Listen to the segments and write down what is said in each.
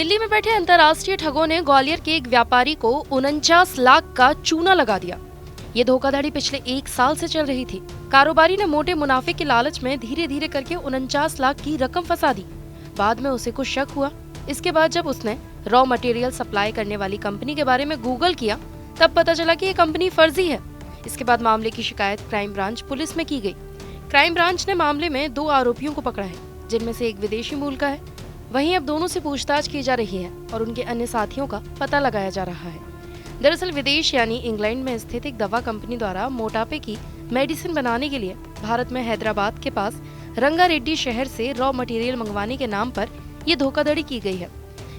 दिल्ली में बैठे अंतर्राष्ट्रीय ठगों ने ग्वालियर के एक व्यापारी को 49 लाख का चूना लगा दिया। ये धोखाधड़ी पिछले 1 साल से चल रही थी। कारोबारी ने मोटे मुनाफे के लालच में धीरे धीरे करके 49 लाख की रकम फंसा दी। बाद में उसे कुछ शक हुआ। इसके बाद जब उसने रॉ मटेरियल सप्लाई करने वाली कंपनी के बारे में गूगल किया, तब पता चला कि ये कंपनी फर्जी है। इसके बाद मामले की शिकायत क्राइम ब्रांच पुलिस में की गई। क्राइम ब्रांच ने मामले में 2 आरोपियों को पकड़ा है, जिनमें से एक विदेशी मूल का है। वहीं अब दोनों से पूछताछ की जा रही है और उनके अन्य साथियों का पता लगाया जा रहा है। दरअसल विदेश यानी इंग्लैंड में स्थित एक दवा कंपनी द्वारा मोटापे की मेडिसिन बनाने के लिए भारत में हैदराबाद के पास रंगारेड्डी शहर से रॉ मटेरियल मंगवाने के नाम पर ये धोखाधड़ी की गई है।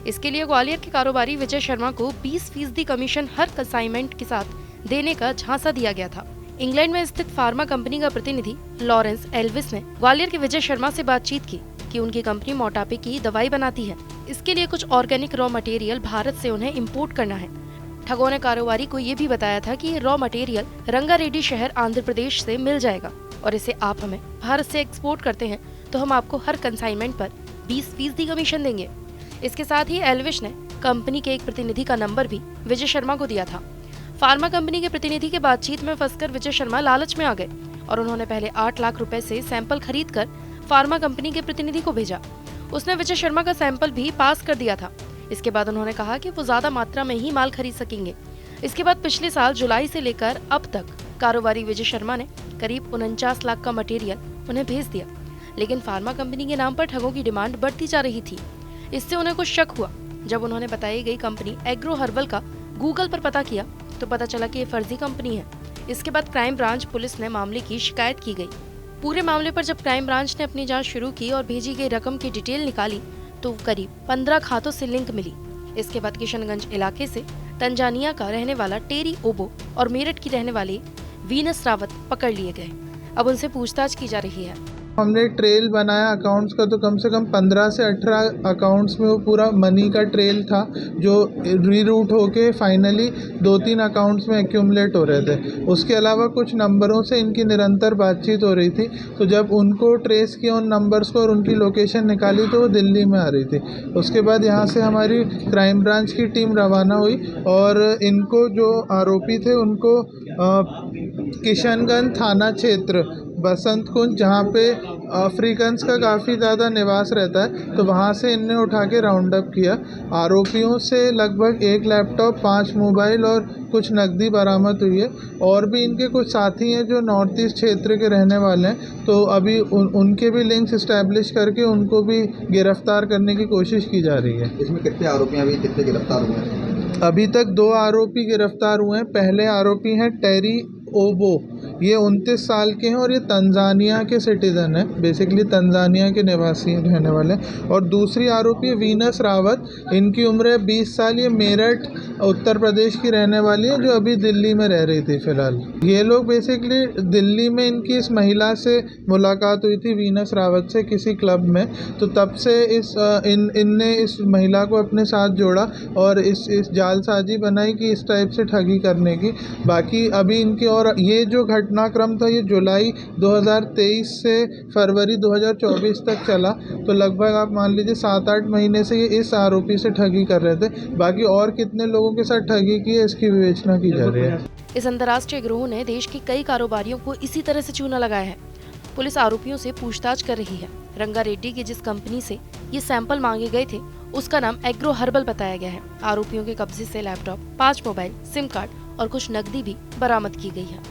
इसके लिए ग्वालियर के कारोबारी विजय शर्मा को 20% कमीशन हर कंसाइनमेंट के साथ देने का झांसा दिया गया था। इंग्लैंड में स्थित फार्मा कंपनी का प्रतिनिधि लॉरेंस एल्विस ने ग्वालियर के विजय शर्मा से बातचीत की कि उनकी कंपनी मोटापे की दवाई बनाती है। इसके लिए कुछ ऑर्गेनिक रॉ मटेरियल भारत से उन्हें इंपोर्ट करना है। ठगों ने कारोबारी को ये भी बताया था कि ये रॉ मटेरियल रंगारेड्डी शहर आंध्र प्रदेश से मिल जाएगा और इसे आप हमें भारत से एक्सपोर्ट करते हैं तो हम आपको हर कंसाइनमेंट पर 20% कमीशन देंगे। इसके साथ ही एल्विस ने कंपनी के एक प्रतिनिधि का नंबर भी विजय शर्मा को दिया था। फार्मा कंपनी के प्रतिनिधि के बातचीत में फंसकर विजय शर्मा लालच में आ गए और उन्होंने पहले 8 लाख रुपए से सैंपल खरीद कर फार्मा कंपनी के प्रतिनिधि को भेजा। उसने विजय शर्मा का सैंपल भी पास कर दिया था। इसके बाद उन्होंने कहा कि वो ज्यादा मात्रा में ही माल खरीद सकेंगे। इसके बाद पिछले साल जुलाई से लेकर अब तक कारोबारी विजय शर्मा ने करीब 49 लाख का मटेरियल उन्हें भेज दिया, लेकिन फार्मा कंपनी के नाम पर ठगों की डिमांड बढ़ती जा रही थी। इससे उन्हें कुछ शक हुआ। जब उन्होंने बताई गई कंपनी एग्रो हर्बल का गूगल पर पता किया तो पता चला कि ये फर्जी कंपनी है। इसके बाद क्राइम ब्रांच पुलिस ने मामले की शिकायत की गई। पूरे मामले पर जब क्राइम ब्रांच ने अपनी जांच शुरू की और भेजी गई रकम की डिटेल निकाली तो करीब 15 खातों से लिंक मिली। इसके बाद किशनगंज इलाके से तंजानिया का रहने वाला टेरी ओबो और मेरठ की रहने वाली वीनस रावत पकड़ लिए गए। अब उनसे पूछताछ की जा रही है। हमने ट्रेल बनाया अकाउंट्स का, तो कम से कम 15 से 18 अकाउंट्स में वो पूरा मनी का ट्रेल था जो रीरूट होके फाइनली 2-3 अकाउंट्स में एक्यूमुलेट हो रहे थे। उसके अलावा कुछ नंबरों से इनकी निरंतर बातचीत हो रही थी, तो जब उनको ट्रेस किया उन नंबर्स को और उनकी लोकेशन निकाली तो वो दिल्ली में आ रही थी। उसके बाद यहाँ से हमारी क्राइम ब्रांच की टीम रवाना हुई और इनको जो आरोपी थे उनको किशनगंज थाना क्षेत्र बसंत कुंज, जहाँ पे अफ्रीकन्स का काफ़ी ज़्यादा निवास रहता है, तो वहाँ से इनने उठा के राउंड अप किया। आरोपियों से लगभग 1 लैपटॉप, 5 मोबाइल और कुछ नकदी बरामद हुई है। और भी इनके कुछ साथी हैं जो नॉर्थ ईस्ट क्षेत्र के रहने वाले हैं, तो अभी उनके भी लिंक्स इस्टेब्लिश करके उनको भी गिरफ्तार करने की कोशिश की जा रही है। इसमें कितने आरोपी अभी कितने गिरफ्तार हुए हैं? अभी तक 2 आरोपी गिरफ्तार हुए हैं। पहले आरोपी हैं टेरी ओबो, ये 29 साल के हैं और ये तंजानिया के सिटीज़न है, बेसिकली तंजानिया के निवासी रहने वाले। और दूसरी आरोपी है वीनस रावत, इनकी उम्र है 20 साल। ये मेरठ उत्तर प्रदेश की रहने वाली है जो अभी दिल्ली में रह रही थी फ़िलहाल। ये लोग बेसिकली दिल्ली में इनकी इस महिला से मुलाकात हुई थी, वीनस रावत से, किसी क्लब में, तो तब से इनने इस महिला को अपने साथ जोड़ा और इस जालसाजी बनाई कि इस टाइप से ठगी करने की। बाकी अभी इनके और ये जो घटनाक्रम था ये जुलाई 2023 से फरवरी 2024 तक चला, तो लगभग आप मान लीजिए 7-8 महीने से ये इस आरोपी से ठगी कर रहे थे। बाकी और कितने लोगों के साथ ठगी की है इसकी विवेचना की जा रही है। इस अंतर्राष्ट्रीय गिरोह ने देश के कई कारोबारियों को इसी तरह से चूना लगाया है। पुलिस आरोपियों से पूछताछ कर रही है। रंगारेड्डी की जिस कंपनी से ये सैंपल मांगे गए थे उसका नाम एग्रो हर्बल बताया गया है। आरोपियों के कब्जे से लैपटॉप, 5 मोबाइल, सिम कार्ड और कुछ नकदी भी बरामद की गई है।